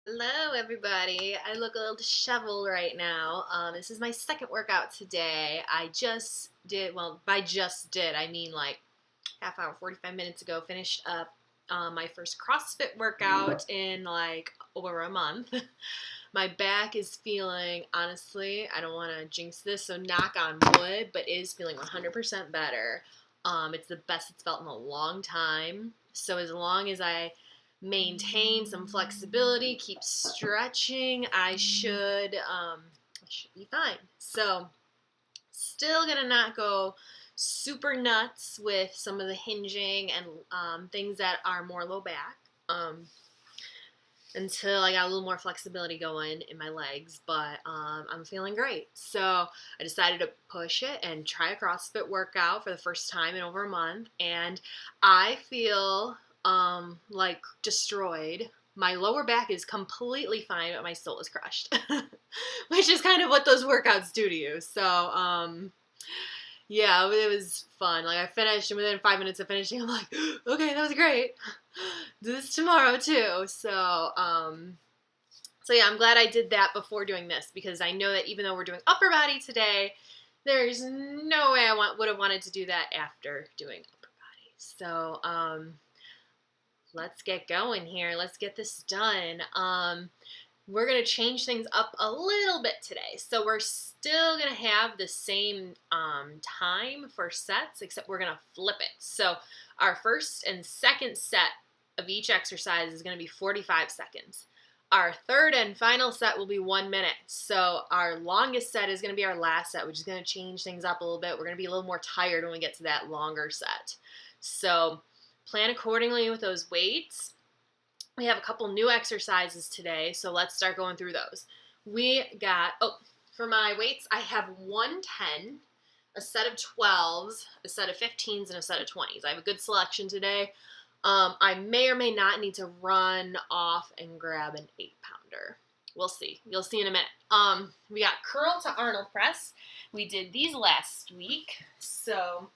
Hello, everybody. I look a little disheveled right now. This is my second workout today. I just did, well, by just did, I mean like half hour, 45 minutes ago, finished up my first CrossFit workout in like over a month. My back is feeling, honestly, I don't want to jinx this, so knock on wood, but is feeling 100% better. It's the best it's felt in a long time. So as long as I maintain some flexibility, keep stretching, I should be fine. So still gonna not go super nuts with some of the hinging and things that are more low back. Until I got a little more flexibility going in my legs, but I'm feeling great. So I decided to push it and try a CrossFit workout for the first time in over a month, and I feel like destroyed. My lower back is completely fine, but my soul is crushed, which is kind of what those workouts do to you. So yeah, it was fun. Like I finished, and within 5 minutes of finishing, I'm like, okay, that was great. Do this tomorrow too. So yeah, I'm glad I did that before doing this because I know that even though we're doing upper body today, there's no way I would have wanted to do that after doing upper body. So let's get going here. Let's get this done. We're going to change things up a little bit today. So we're still going to have the same time for sets, except we're going to flip it. So our first and second set of each exercise is going to be 45 seconds. Our third and final set will be 1 minute. So our longest set is going to be our last set, which is going to change things up a little bit. We're going to be a little more tired when we get to that longer set. So plan accordingly with those weights. We have a couple new exercises today, so let's start going through those. For my weights, I have 110, a set of 12s, a set of 15s, and a set of 20s. I have a good selection today. I may or may not need to run off and grab an 8-pounder. We'll see. You'll see in a minute. We got curl to Arnold press. We did these last week. So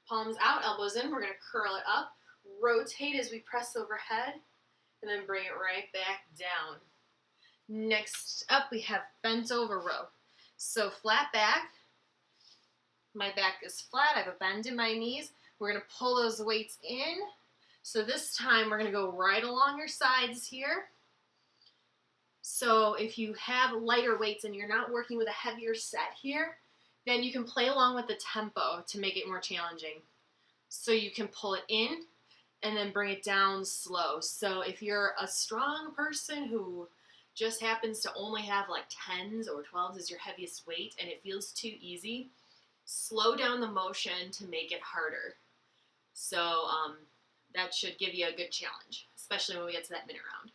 palms out, elbows in. We're going to curl it up. Rotate as we press overhead, and then bring it right back down. Next up, we have bent over row. So flat back. My back is flat. I have a bend in my knees. We're going to pull those weights in. So this time, we're going to go right along your sides here. So if you have lighter weights and you're not working with a heavier set here, then you can play along with the tempo to make it more challenging. So you can pull it in and then bring it down slow. So if you're a strong person who just happens to only have like 10s or 12s as your heaviest weight and it feels too easy, slow down the motion to make it harder. So that should give you a good challenge, especially when we get to that minute round.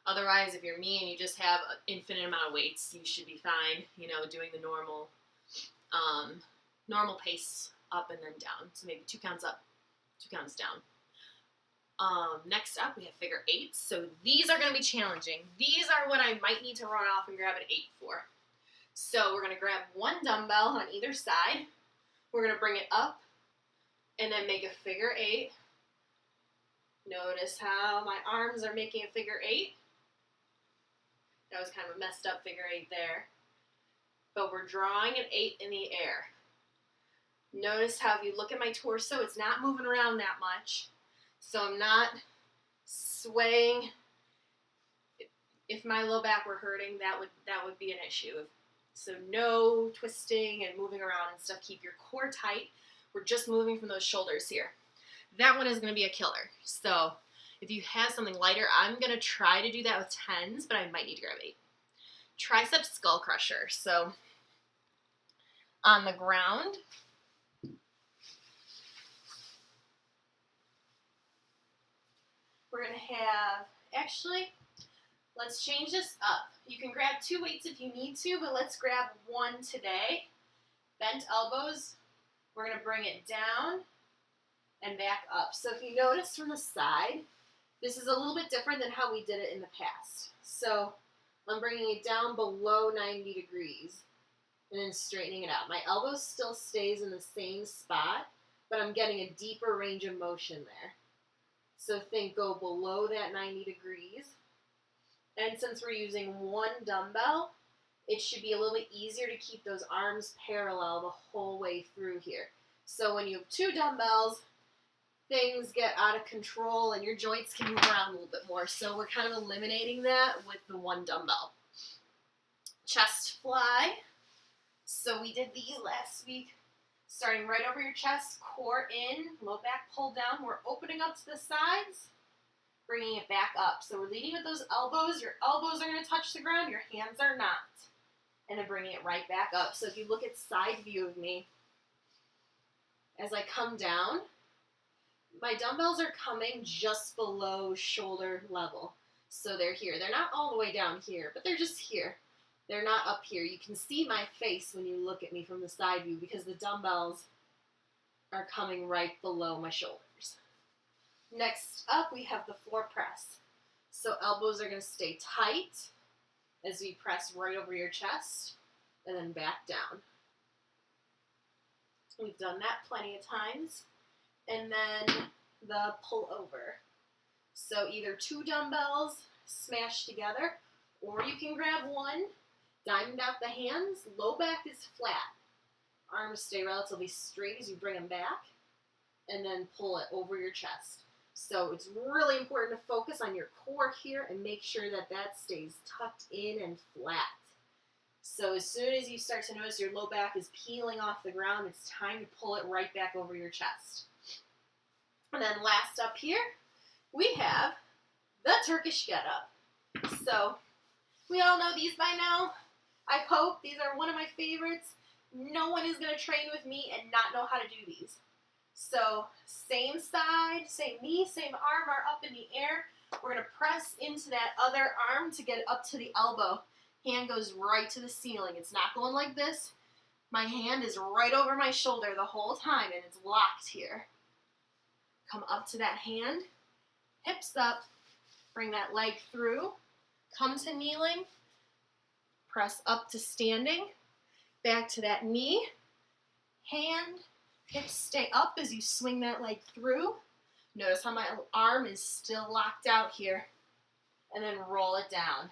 Otherwise, if you're me and you just have an infinite amount of weights, you should be fine, doing the normal pace up and then down. So maybe 2 counts up, 2 counts down. Next up, we have figure eights. So these are going to be challenging. These are what I might need to run off and grab an 8 for. So we're going to grab 1 dumbbell on either side. We're going to bring it up and then make a figure 8. Notice how my arms are making a figure 8. That was kind of a messed up figure 8 there. But we're drawing an 8 in the air. Notice how if you look at my torso, it's not moving around that much. So I'm not swaying. If my low back were hurting, that would be an issue. So no twisting and moving around and stuff. Keep your core tight. We're just moving from those shoulders here. That one is going to be a killer. So if you have something lighter, I'm going to try to do that with 10s, but I might need to grab 8. Tricep skull crusher. So on the ground, we're going to have, let's change this up. You can grab 2 weights if you need to, but let's grab 1 today. Bent elbows, we're going to bring it down and back up. So if you notice from the side, this is a little bit different than how we did it in the past. So I'm bringing it down below 90 degrees and then straightening it out. My elbow still stays in the same spot, but I'm getting a deeper range of motion there. So think go below that 90 degrees. And since we're using one dumbbell, it should be a little bit easier to keep those arms parallel the whole way through here. So when you have two dumbbells, things get out of control and your joints can move around a little bit more. So we're kind of eliminating that with the one dumbbell. Chest fly. So we did these last week. Starting right over your chest, core in, low back pull down. We're opening up to the sides, bringing it back up. So we're leading with those elbows. Your elbows are going to touch the ground. Your hands are not. And then bringing it right back up. So if you look at side view of me, as I come down, my dumbbells are coming just below shoulder level. So they're here. They're not all the way down here, but they're just here. They're not up here. You can see my face when you look at me from the side view because the dumbbells are coming right below my shoulders. Next up, we have the floor press. So elbows are going to stay tight as we press right over your chest and then back down. We've done that plenty of times. And then the pull over. So either two dumbbells smashed together, or you can grab one, diamond out the hands, low back is flat. Arms stay relatively straight as you bring them back, and then pull it over your chest. So it's really important to focus on your core here and make sure that that stays tucked in and flat. So as soon as you start to notice your low back is peeling off the ground, it's time to pull it right back over your chest. And then last up here, we have the Turkish get-up. So we all know these by now. I hope these are one of my favorites. No one is going to train with me and not know how to do these. So same side, same knee, same arm are up in the air. We're going to press into that other arm to get it up to the elbow. Hand goes right to the ceiling. It's not going like this. My hand is right over my shoulder the whole time and it's locked here. Come up to that hand, hips up, bring that leg through, come to kneeling, press up to standing, back to that knee, hand, hips stay up as you swing that leg through. Notice how my arm is still locked out here, and then roll it down.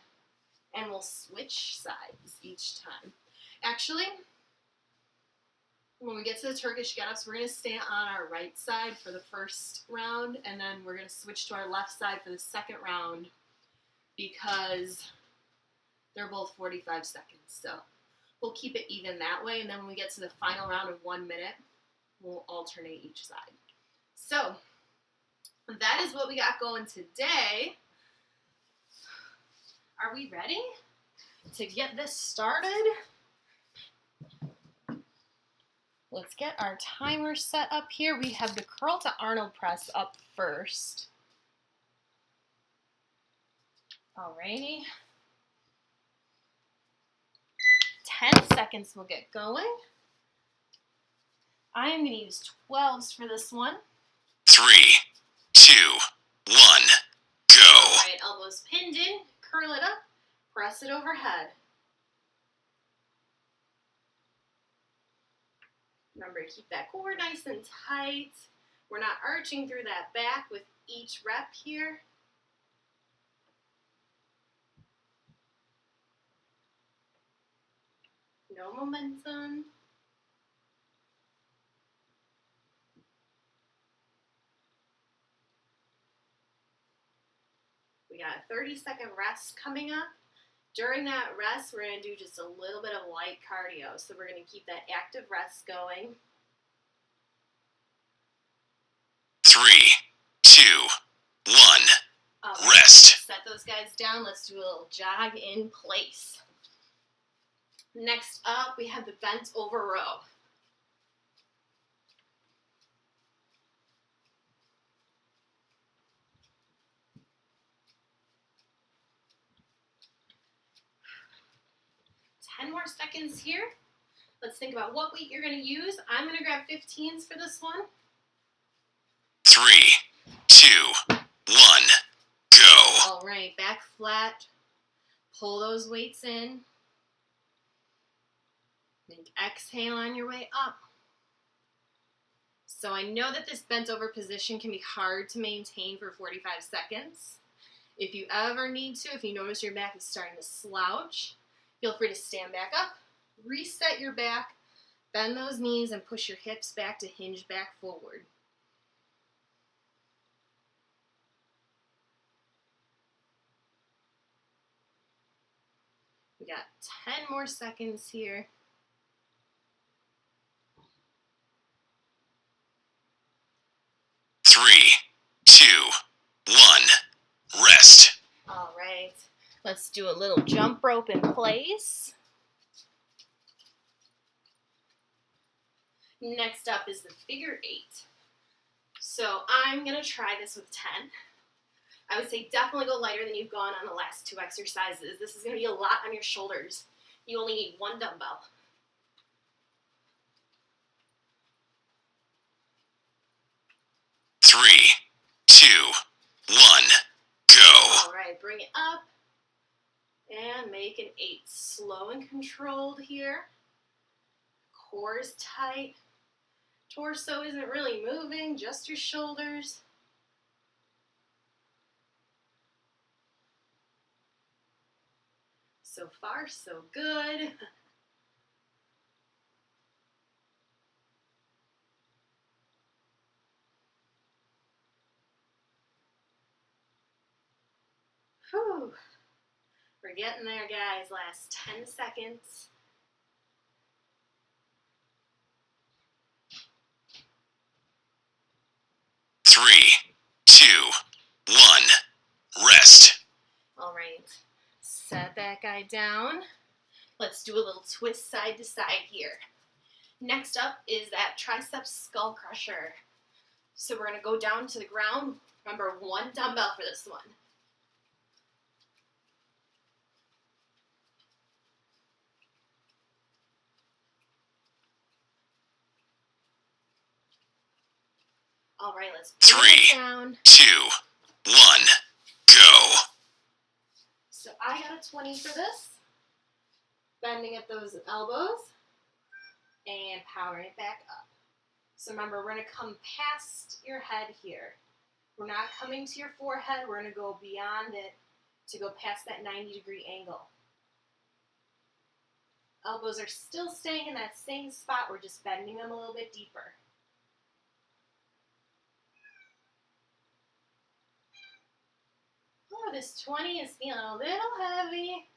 And we'll switch sides each time. Actually, when we get to the Turkish get-ups, we're going to stay on our right side for the first round, and then we're going to switch to our left side for the second round because they're both 45 seconds. So we'll keep it even that way, and then when we get to the final round of 1 minute, we'll alternate each side. So that is what we got going today. Are we ready to get this started? Let's get our timer set up here. We have the curl to Arnold press up first. Alrighty. 10 seconds will get going. I am going to use 12s for this one. 3, 2, 1, go. Alright, elbows pinned in, curl it up, press it overhead. Remember to keep that core nice and tight. We're not arching through that back with each rep here. No momentum. We got a 30-second rest coming up. During that rest, we're going to do just a little bit of light cardio. So we're going to keep that active rest going. 3, 2, 1, rest. Set those guys down. Let's do a little jog in place. Next up, we have the bent over row. Ten more seconds here. Let's think about what weight you're going to use. I'm going to grab 15s for this one. 3, 2, 1, go. All right, back flat. Pull those weights in. Exhale on your way up. So I know that this bent over position can be hard to maintain for 45 seconds. If you ever need to, if you notice your back is starting to slouch, feel free to stand back up, reset your back, bend those knees, and push your hips back to hinge back forward. We got 10 more seconds here. 3, 2, 1, rest. All right, let's do a little jump rope in place. Next up is the figure 8. So I'm gonna try this with 10. I would say definitely go lighter than you've gone on the last 2 exercises. This is gonna be a lot on your shoulders. You only need 1 dumbbell. 3, 2, 1, go. All right, bring it up and make an 8. Slow and controlled here. Core is tight. Torso isn't really moving, just your shoulders. So far, so good. Whew. We're getting there, guys. Last 10 seconds. 3, 2, 1, rest. All right, set that guy down. Let's do a little twist side to side here. Next up is that tricep skull crusher. So we're gonna go down to the ground. Remember, 1 dumbbell for this one. All right, let's bring 3, it down. 2, 1, go. So I got a 20 for this. Bending at those elbows and powering it back up. So remember, we're gonna come past your head here. We're not coming to your forehead, we're gonna go beyond it to go past that 90-degree angle. Elbows are still staying in that same spot, we're just bending them a little bit deeper. Oh, this 20 is feeling a little heavy.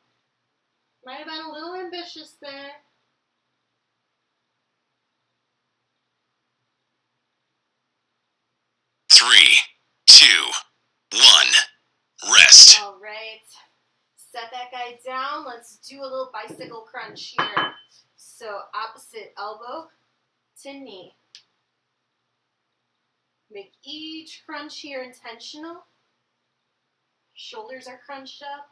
Might have been a little ambitious there. Three, 2, 1, rest. All right, set that guy down. Let's do a little bicycle crunch here. So opposite elbow to knee. Make each crunch here intentional. Shoulders are crunched up.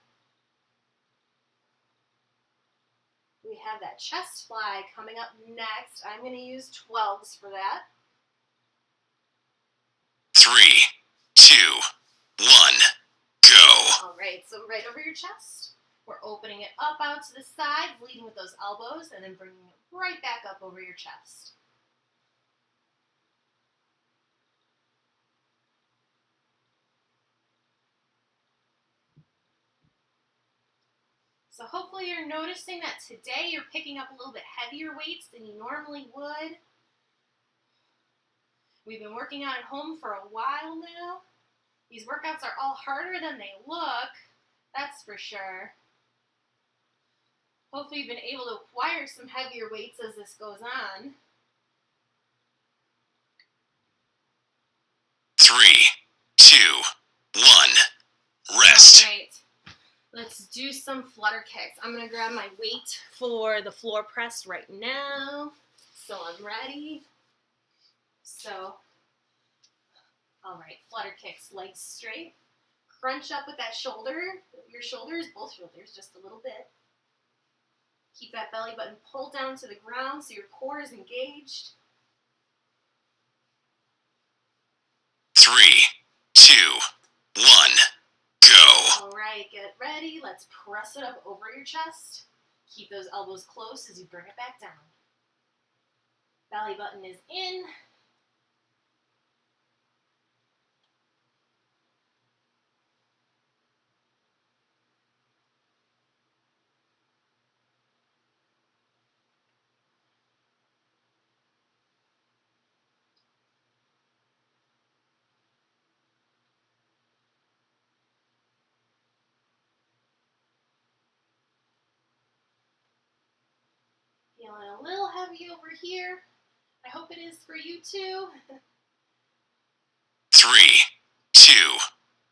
We have that chest fly coming up next. I'm going to use 12s for that. 3, 2, 1, go. All right, so right over your chest. We're opening it up out to the side, leading with those elbows, and then bringing it right back up over your chest. So hopefully you're noticing that today you're picking up a little bit heavier weights than you normally would. We've been working out at home for a while now. These workouts are all harder than they look, that's for sure. Hopefully you've been able to acquire some heavier weights as this goes on. 3, 2, 1, rest. All right. Let's do some flutter kicks. I'm going to grab my weight for the floor press right now. So I'm ready. So, all right, flutter kicks, legs straight. Crunch up with that shoulder, your shoulders, both shoulders, just a little bit. Keep that belly button pulled down to the ground so your core is engaged. 3, 2, 1, go. All right, get ready. Let's press it up over your chest. Keep those elbows close as you bring it back down. Belly button is in. Feeling a little heavy over here. I hope it is for you too. 3, 2,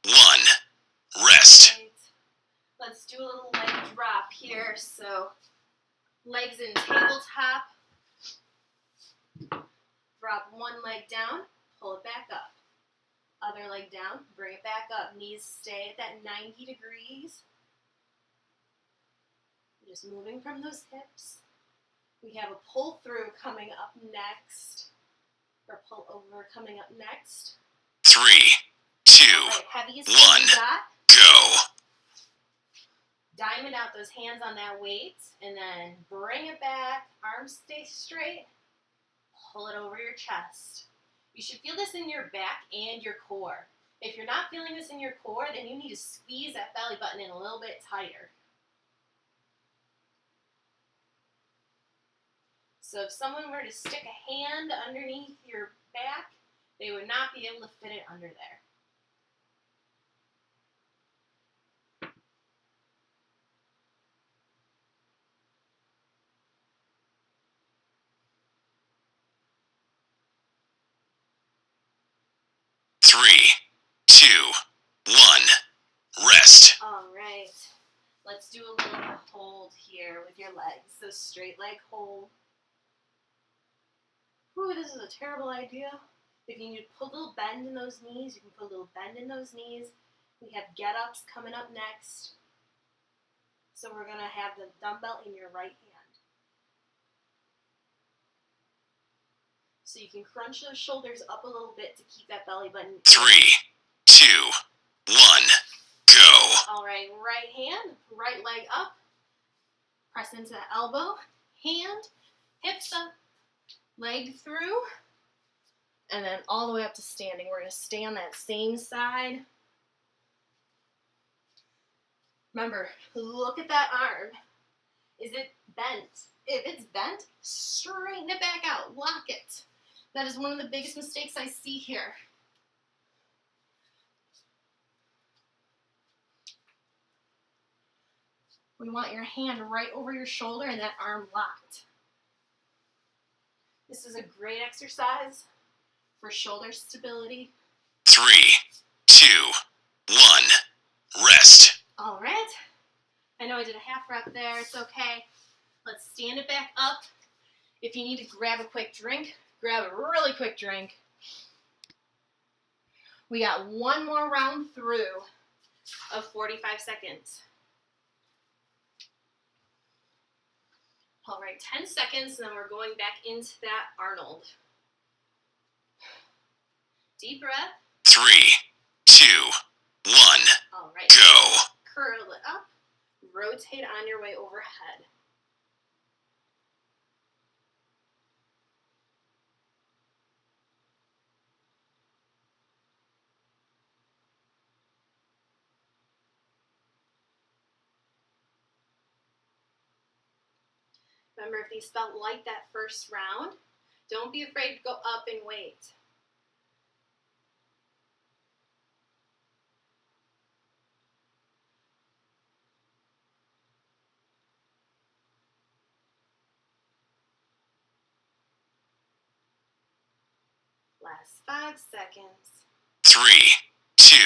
1. Rest. Right. Let's do a little leg drop here. So legs in tabletop. Drop one leg down, pull it back up. Other leg down, bring it back up. Knees stay at that 90 degrees. Just moving from those hips. We have a pull through coming up next. Or pull over coming up next. 3, 2, Right, heaviest 1. you got. Go. Diamond out those hands on that weight. And then bring it back. Arms stay straight. Pull it over your chest. You should feel this in your back and your core. If you're not feeling this in your core, then you need to squeeze that belly button in a little bit tighter. So if someone were to stick a hand underneath your back, they would not be able to fit it under there. Three, 2, 1. Rest. All right. Let's do a little hold here with your legs. So straight leg hold. Ooh, this is a terrible idea. If you need to put a little bend in those knees, you can put a little bend in those knees. We have get-ups coming up next. So we're going to have the dumbbell in your right hand. So you can crunch those shoulders up a little bit to keep that belly button in. 3, 2, 1. Go. All right, right hand, right leg up. Press into the elbow, hand, hips up, leg through. And then all the way up to standing. We're going to stay on that same side. Remember, look at that arm. Is it bent? If it's bent, straighten it back out. Lock it. That is one of the biggest mistakes I see here. We want your hand right over your shoulder and that arm locked. This is a great exercise for shoulder stability. 3, 2, 1. Rest. All right. I know I did a half rep there. It's okay. Let's stand it back up. If you need to grab a quick drink, grab a really quick drink. We got one more round through of 45 seconds. All right, 10 seconds, and then we're going back into that Arnold. Deep breath. 3, 2, 1. All right. Go. Curl it up. Rotate on your way overhead. Remember, if these felt light that first round, don't be afraid to go up in weight. Last 5 seconds. 3, 2,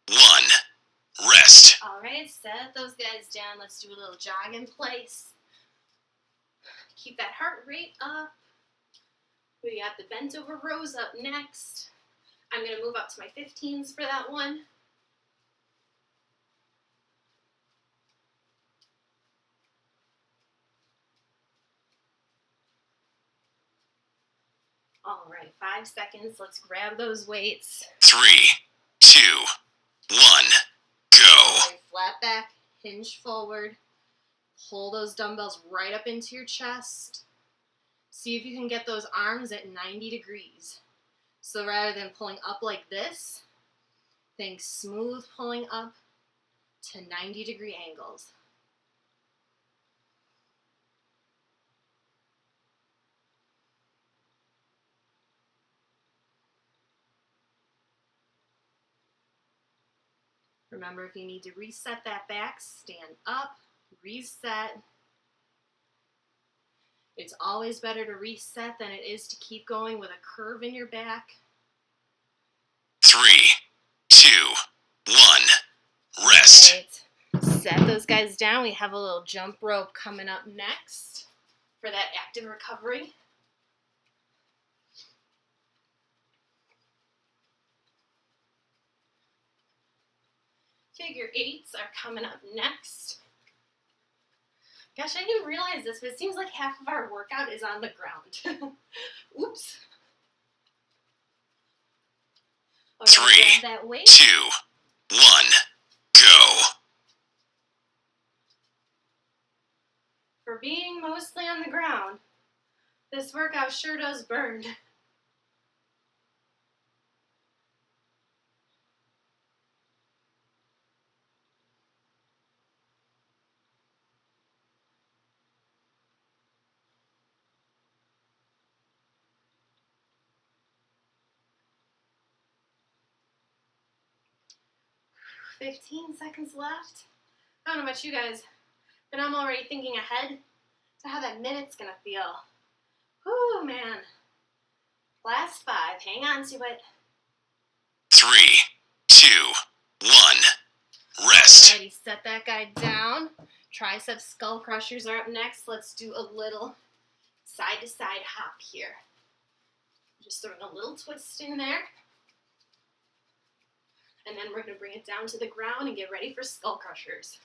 1. Rest. All right, set those guys down. Let's do a little jog in place. Keep that heart rate up. We got the bent over rows up next. I'm going to move up to my 15s for that one. All right, 5 seconds. Let's grab those weights. 3, 2, 1. Go. All right, flat back, hinge forward. Pull those dumbbells right up into your chest. See if you can get those arms at 90 degrees. So rather than pulling up like this, think smooth pulling up to 90-degree angles. Remember, if you need to reset that back, stand up, reset. It's always better to reset than it is to keep going with a curve in your back. 3, 2, 1. Rest. All right. Set those guys down. We have a little jump rope coming up next for that active recovery. Figure eights are coming up next. Gosh, I didn't realize this, but it seems like half of our workout is on the ground. Oops. All right, 3, grab that weight. 2, 1. Go. For being mostly on the ground, this workout sure does burn. "15 seconds left." I don't know about you guys, but I'm already thinking ahead to how that minute's gonna feel. Whew, man. Last 5. Hang on to it. 3, 2, 1. Rest. Alrighty, set that guy down. Tricep skull crushers are up next. Let's do a little side-to-side hop here. Just throwing a little twist in there. And then we're going to bring it down to the ground and get ready for skull crushers.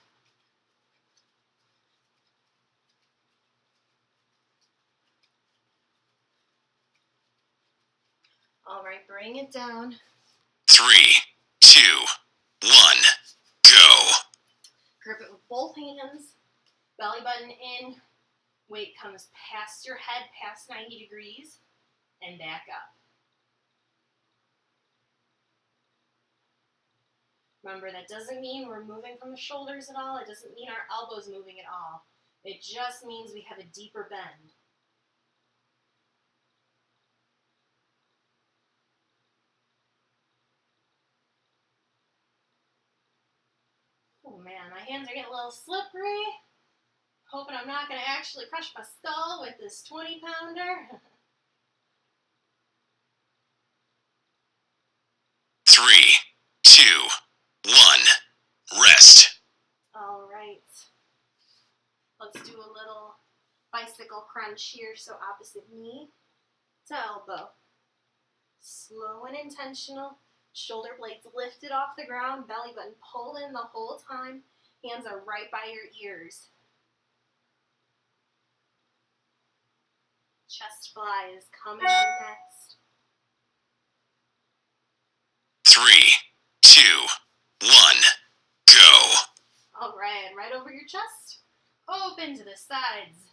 All right, bring it down. 3, 2, 1. Go. Grip it with both hands. Belly button in. Weight comes past your head, past 90 degrees, and back up. Remember, that doesn't mean we're moving from the shoulders at all. It doesn't mean our elbows moving at all. It just means we have a deeper bend. Oh man, my hands are getting a little slippery. Hoping I'm not going to actually crush my skull with this 20-pounder. 3, 2, 1. Rest. All right. Let's do a little bicycle crunch here. So opposite knee to elbow. Slow and intentional. Shoulder blades lifted off the ground. Belly button pulled in the whole time. Hands are right by your ears. Chest fly is coming up next. 3, 2, 1. Go. All right over your chest. Open to the sides.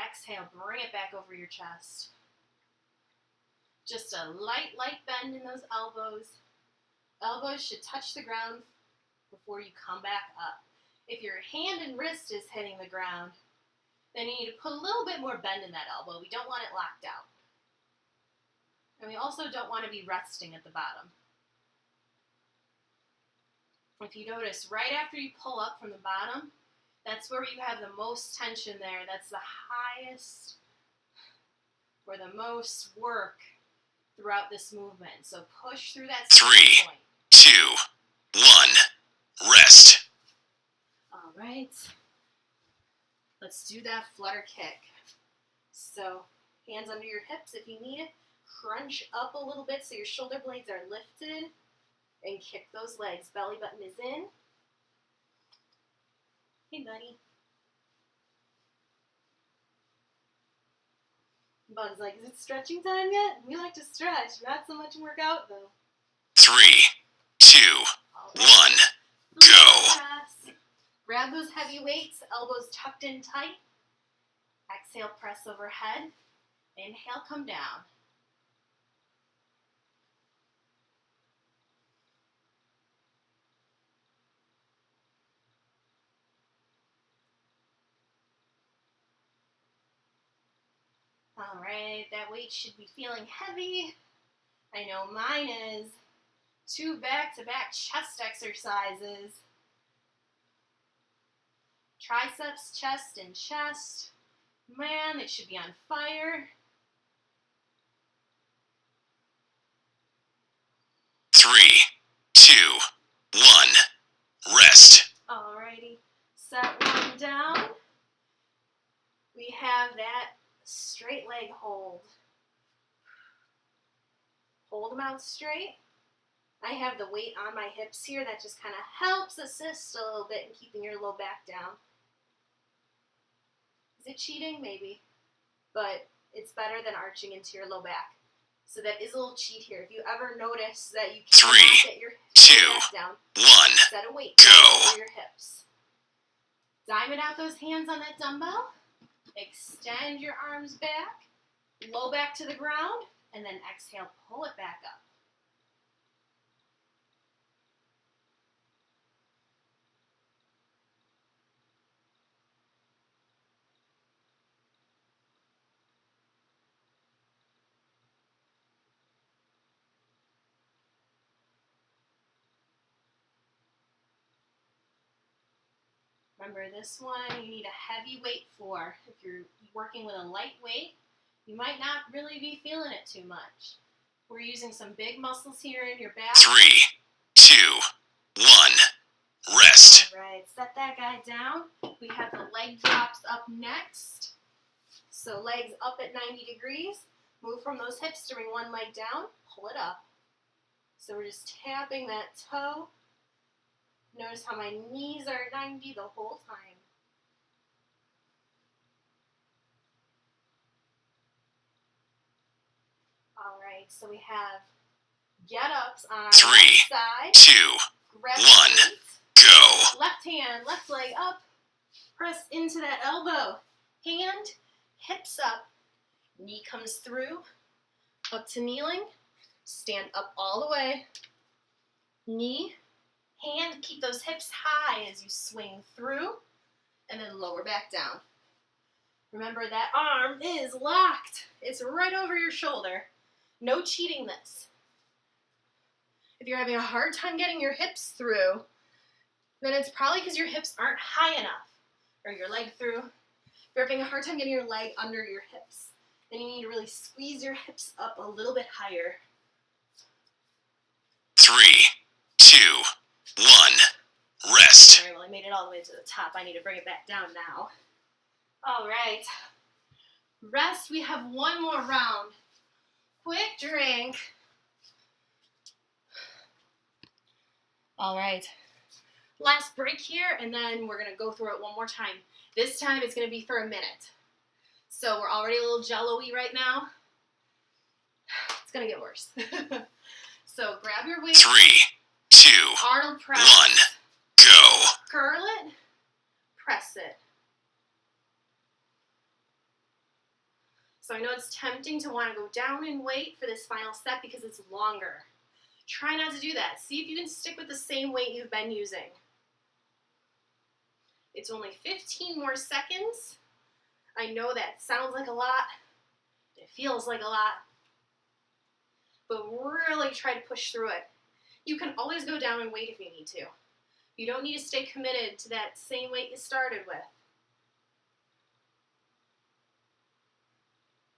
Exhale, bring it back over your chest. Just a light bend in those elbows. Elbows should touch the ground before you come back up. If your hand and wrist is hitting the ground, then you need to put a little bit more bend in that elbow. We don't want it locked out. And we also don't want to be resting at the bottom. If you notice, right after you pull up from the bottom, that's where you have the most tension there. That's the highest or the most work throughout this movement. So push through that 3, point. 2, 1. Rest. All right. Let's do that flutter kick. So hands under your hips if you need it. Crunch up a little bit so your shoulder blades are lifted. And kick those legs. Belly button is in. Hey, buddy. Bud's like, is it stretching time yet? We like to stretch, not so much work out though. 3, 2, 1. Go. Press. Grab those heavy weights, elbows tucked in tight. Exhale, press overhead. Inhale, come down. All right, that weight should be feeling heavy. I know mine is. 2 back-to-back chest exercises. Triceps, chest, and chest. Man, it should be on fire. 3, 2, 1. Rest. Alrighty, set one down. We have that straight leg hold. Hold them out straight. I have the weight on my hips here. That just kind of helps assist a little bit in keeping your low back down. Is it cheating? Maybe. But it's better than arching into your low back. So that is a little cheat here. If you ever notice that you cannot 3, get your 2, back down, 1. set a weight Go. over your hips. Diamond out those hands on that dumbbell. Extend your arms back. Low back to the ground. And then exhale, pull it back up. Remember, this one you need a heavy weight for. If you're working with a light weight, you might not really be feeling it too much. We're using some big muscles here in your back. 3, 2, 1. Rest. All right, set that guy down. We have the leg drops up next. So legs up at 90 degrees. Move from those hips to bring one leg down. Pull it up. So we're just tapping that toe. Notice how my knees are at 90 the whole time. All right, so we have get-ups on our 3, left side. 2, Grab 1. the feet. Go. Left hand, left leg up. Press into that elbow. Hand, hips up. Knee comes through. Up to kneeling. Stand up all the way. Knee, hand, keep those hips high as you swing through. And then lower back down. Remember, that arm is locked. It's right over your shoulder. No cheating this. If you're having a hard time getting your hips through, then it's probably because your hips aren't high enough, or your leg through. If you're having a hard time getting your leg under your hips, then you need to really squeeze your hips up a little bit higher. 3, 2, 1. Rest. All right, well, I made it all the way to the top. I need to bring it back down now. All right. Rest. We have one more round. Quick drink. All right. Last break here, and then we're going to go through it one more time. This time it's going to be for a minute. So we're already a little jello-y right now. It's going to get worse. So grab your weight. 3, 2, Arnold press. 1. Go. Curl it. Press it. So I know it's tempting to want to go down in weight for this final set because it's longer. Try not to do that. See if you can stick with the same weight you've been using. It's only 15 more seconds. I know that sounds like a lot. It feels like a lot. But really try to push through it. You can always go down in weight if you need to. You don't need to stay committed to that same weight you started with.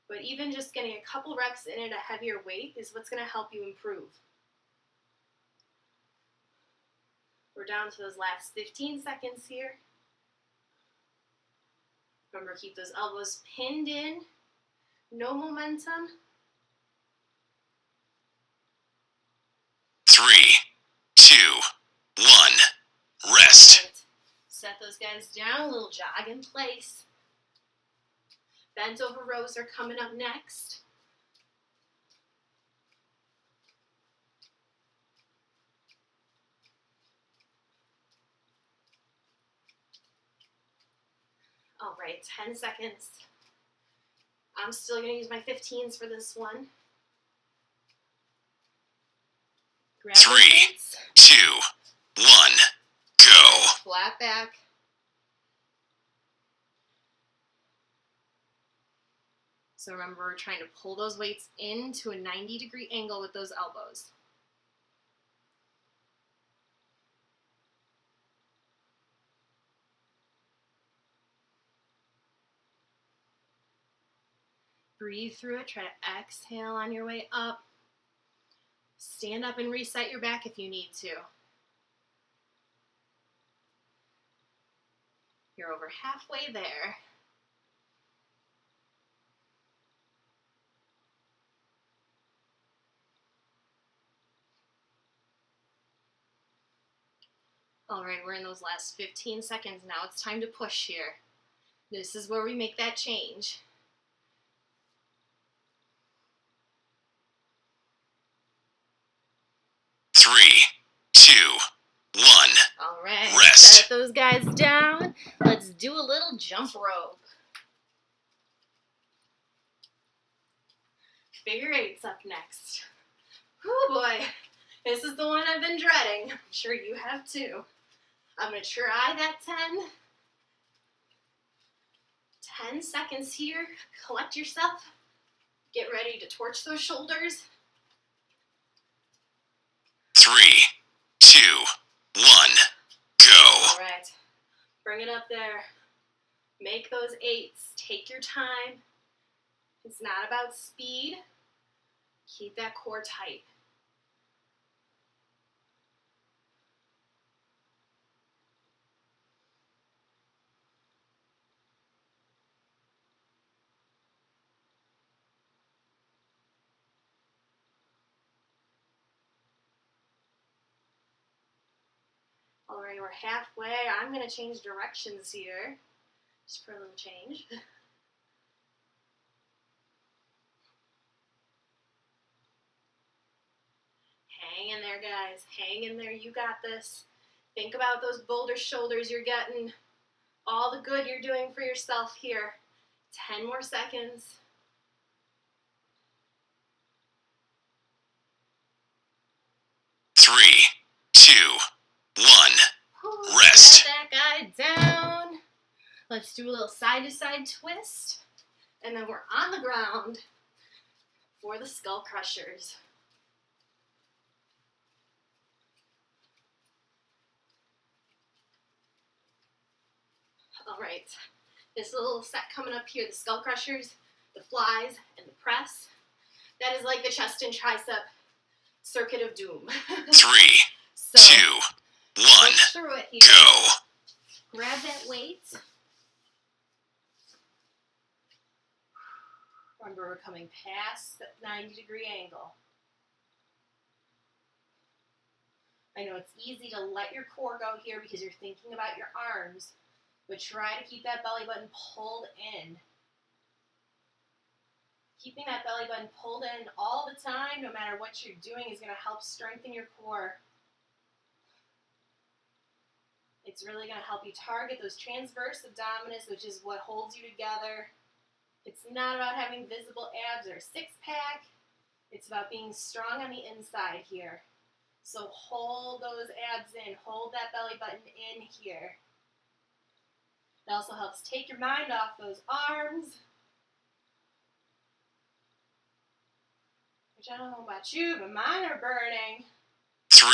But even just getting a couple reps in at a heavier weight is what's going to help you improve. We're down to those last 15 seconds here. Remember, keep those elbows pinned in. No momentum. 3, 2, 1. Rest. Right. Set those guys down, a little jog in place. Bent over rows are coming up next. All right, 10 seconds. I'm still going to use my 15s for this one. Grab 3, those weights. 2, 1. Go. Flat back. So remember, we're trying to pull those weights into a 90-degree angle with those elbows. Breathe through it. Try to exhale on your way up. Stand up and reset your back if you need to. You're over halfway there. All right, we're in those last 15 seconds now. It's time to push here. This is where we make that change. Three, two, one. All right, Rest. set those guys down. Let's do a little jump rope. Figure eight's up next. Oh boy, this is the one I've been dreading. I'm sure you have too. I'm gonna try that 10 seconds here. Collect yourself. Get ready to torch those shoulders. 3, 2, 1, go. All right, bring it up there. Make those eights. Take your time. It's not about speed. Keep that core tight. All right, we're halfway. I'm going to change directions here, just for a little change. Hang in there, guys. Hang in there. You got this. Think about those boulder shoulders you're getting. All the good you're doing for yourself here. 10 more seconds. 3, 2, 1. Rest. Set that guy down. Let's do a little side-to-side twist. And then we're on the ground for the skull crushers. All right, this little set coming up here, the skull crushers, the flies, and the press. That is like the chest and tricep circuit of doom. 3, So, 2, 1, push through it here. go. Grab that weight. Remember, we're coming past that 90-degree angle. I know it's easy to let your core go here because you're thinking about your arms, but try to keep that belly button pulled in. Keeping that belly button pulled in all the time, no matter what you're doing, is going to help strengthen your core. It's really going to help you target those transverse abdominis, which is what holds you together. It's not about having visible abs or a six-pack. It's about being strong on the inside here. So hold those abs in. Hold that belly button in here. It also helps take your mind off those arms. Which I don't know about you, but mine are burning. 3,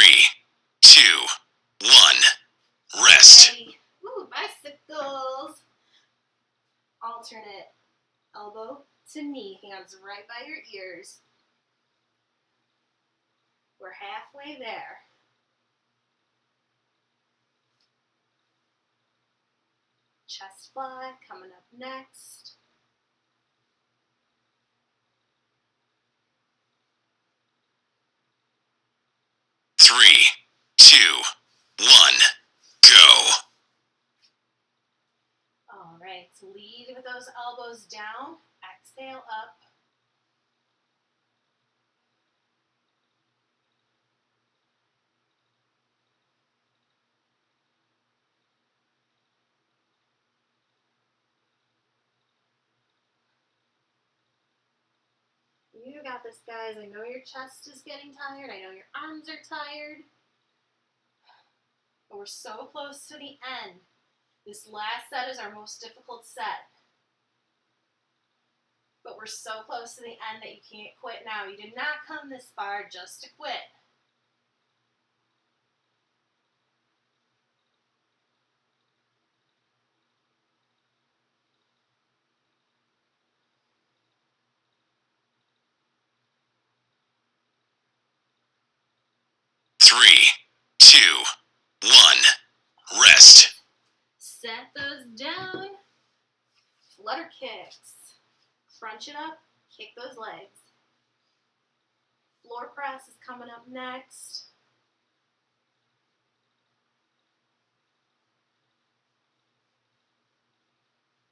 2, 1. Rest. Ready. Ooh, bicycles. Alternate elbow to knee, hands right by your ears. We're halfway there. Chest fly coming up next. Three, 2, 1, go. All right, lead with those elbows down. Exhale up. You got this, guys. I know your chest is getting tired. I know your arms are tired. But we're so close to the end. This last set is our most difficult set. But we're so close to the end that you can't quit now. You did not come this far just to quit. 3, 2, 1. Rest. Set those down. Flutter kicks. Crunch it up. Kick those legs. Floor press is coming up next.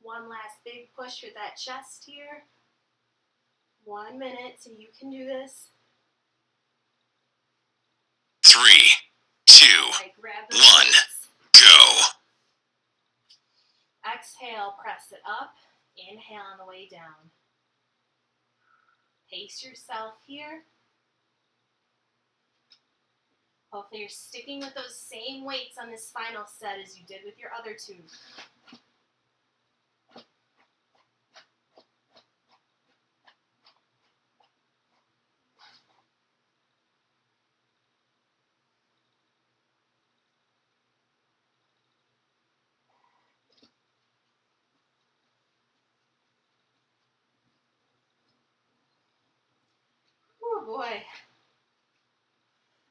One last big push with that chest here. 1 minute, so you can do this. 3, 2, Right, grab those 1. weights. Go. Exhale, press it up. Inhale on the way down. Pace yourself here. Hopefully you're sticking with those same weights on this final set as you did with your other two. Oh boy.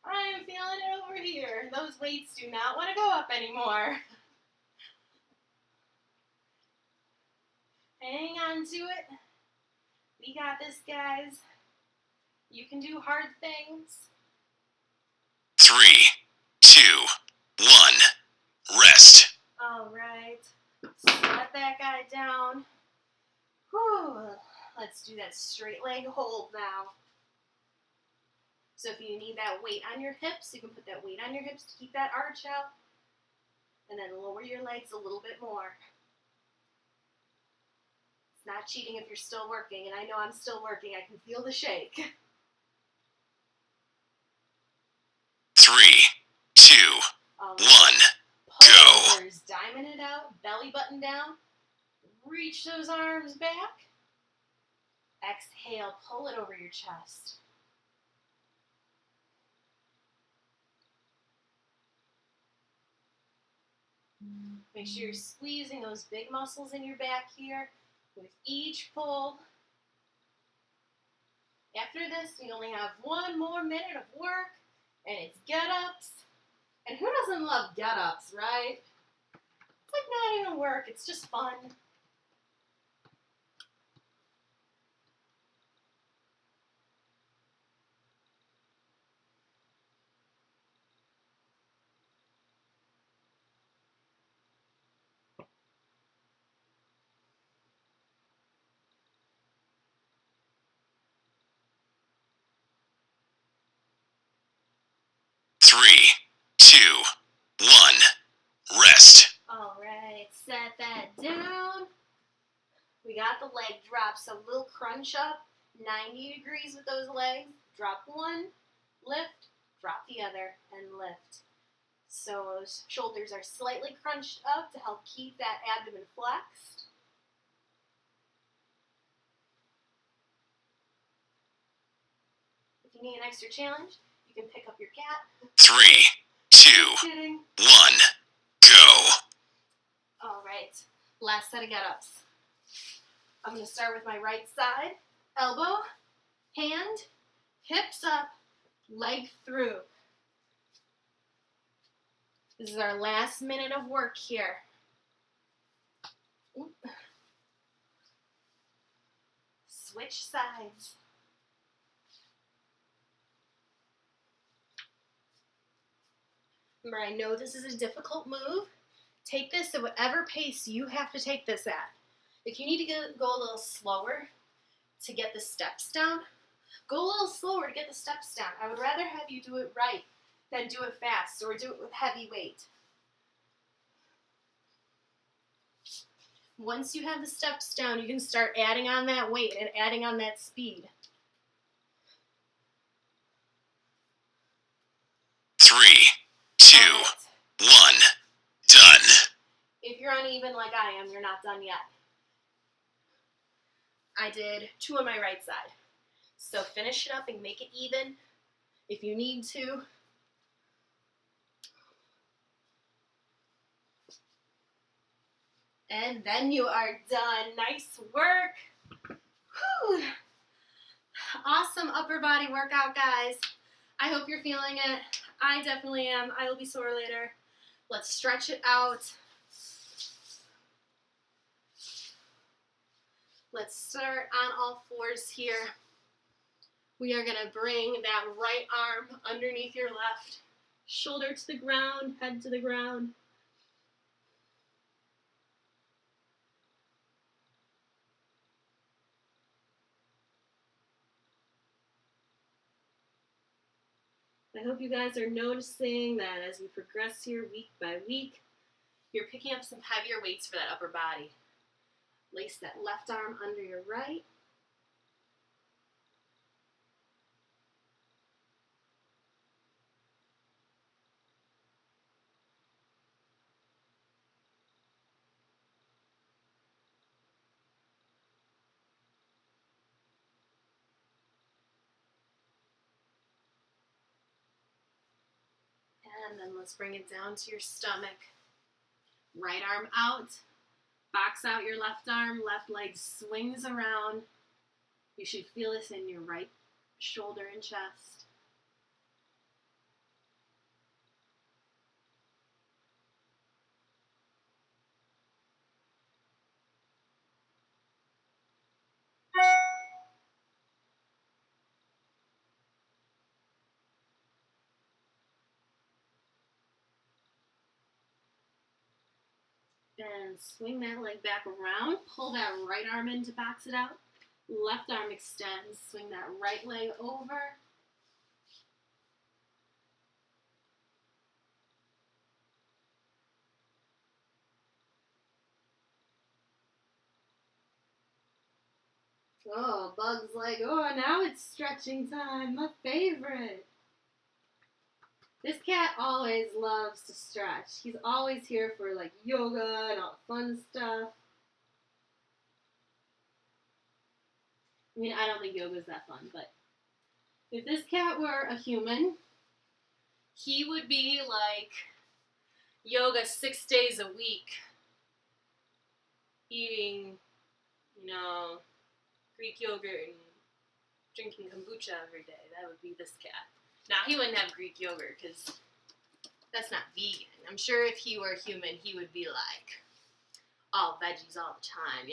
I am feeling it over here. Those weights do not want to go up anymore. Hang on to it. We got this, guys. You can do hard things. 3, 2, 1. Rest. All right. Set that guy down. Whew. Let's do that straight leg hold now. So if you need that weight on your hips, you can put that weight on your hips to keep that arch out. And then lower your legs a little bit more. It's not cheating if you're still working, and I know I'm still working. I can feel the shake. 3, 2, All 1. right. Go. Pullovers, diamond it out, belly button down. Reach those arms back. Exhale, pull it over your chest. Make sure you're squeezing those big muscles in your back here with each pull. After this, we only have 1 more minute of work, and it's get-ups. And who doesn't love get-ups, right? It's like not even work, it's just fun. Three, 2, 1. Rest. All right, set that down. We got the leg drop, so a little crunch up, 90 degrees with those legs. Drop one, lift, drop the other, and lift. So those shoulders are slightly crunched up to help keep that abdomen flexed. If you need an extra challenge, you can pick up your cat. 3, 2, Kidding. 1. Go. All right, last set of get-ups. I'm going to start with my right side. Elbow, hand, hips up, leg through. This is our last minute of work here. Oop. Switch sides. Remember, I know this is a difficult move. Take this at whatever pace you have to take this at. If you need to go a little slower to get the steps down, go a little slower to get the steps down. I would rather have you do it right than do it fast or do it with heavy weight. Once you have the steps down, you can start adding on that weight and adding on that speed. 3, 2, 1. Done. If you're uneven like I am, you're not done yet. I did 2 on my right side. So finish it up and make it even if you need to. And then you are done. Nice work. Whew. Awesome upper body workout, guys. I hope you're feeling it. I definitely am. I will be sore later. Let's stretch it out. Let's start on all fours here. We are going to bring that right arm underneath your left, shoulder to the ground, head to the ground. I hope you guys are noticing that as we progress here week by week, you're picking up some heavier weights for that upper body. Lace that left arm under your right. And then let's bring it down to your stomach. Right arm out. Box out your left arm. Left leg swings around. You should feel this in your right shoulder and chest. And swing that leg back around. Pull that right arm in to box it out. Left arm extends. Swing that right leg over. Oh, Bug's like, oh, now it's stretching time. My favorite. This cat always loves to stretch. He's always here for like yoga and all fun stuff. I mean, I don't think yoga is that fun, but if this cat were a human, he would be like yoga 6 days a week, eating, Greek yogurt and drinking kombucha every day. That would be this cat. Now, he wouldn't have Greek yogurt because that's not vegan. I'm sure if he were human, he would be like all veggies all the time,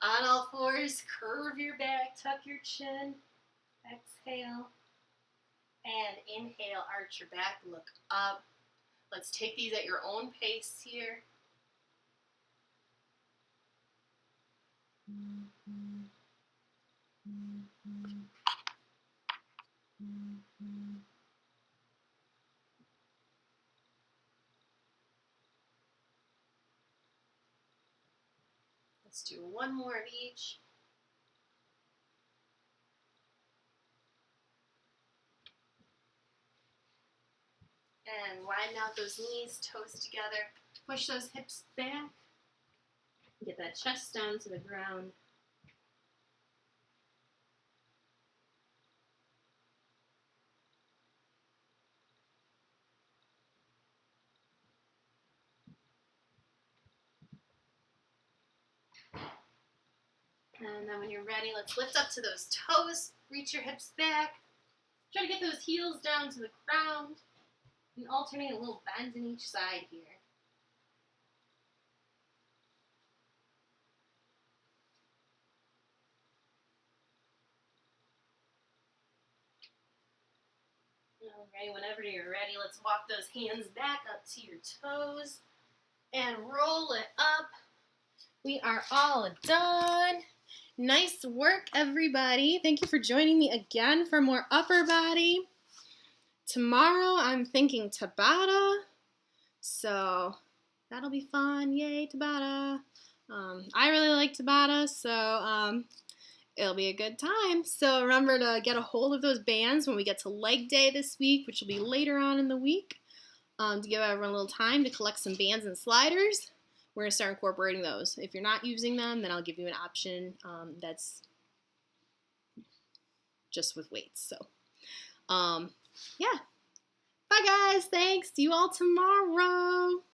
On all fours, curve your back, tuck your chin, exhale, and inhale, arch your back, look up. Let's take these at your own pace here. Let's do one more of each. And widen out those knees, toes together. Push those hips back. Get that chest down to the ground. And then when you're ready, let's lift up to those toes. Reach your hips back. Try to get those heels down to the ground. And alternate a little bends in each side here. Alright, whenever you're ready, let's walk those hands back up to your toes and roll it up. We are all done. Nice work, everybody. Thank you for joining me again for more upper body. Tomorrow, I'm thinking Tabata. So that'll be fun. Yay, Tabata. I really like Tabata, so it'll be a good time. So remember to get a hold of those bands when we get to leg day this week, which will be later on in the week, to give everyone a little time to collect some bands and sliders. We're going to start incorporating those. If you're not using them, then I'll give you an option that's just with weights. So, yeah. Bye, guys. Thanks. See you all tomorrow.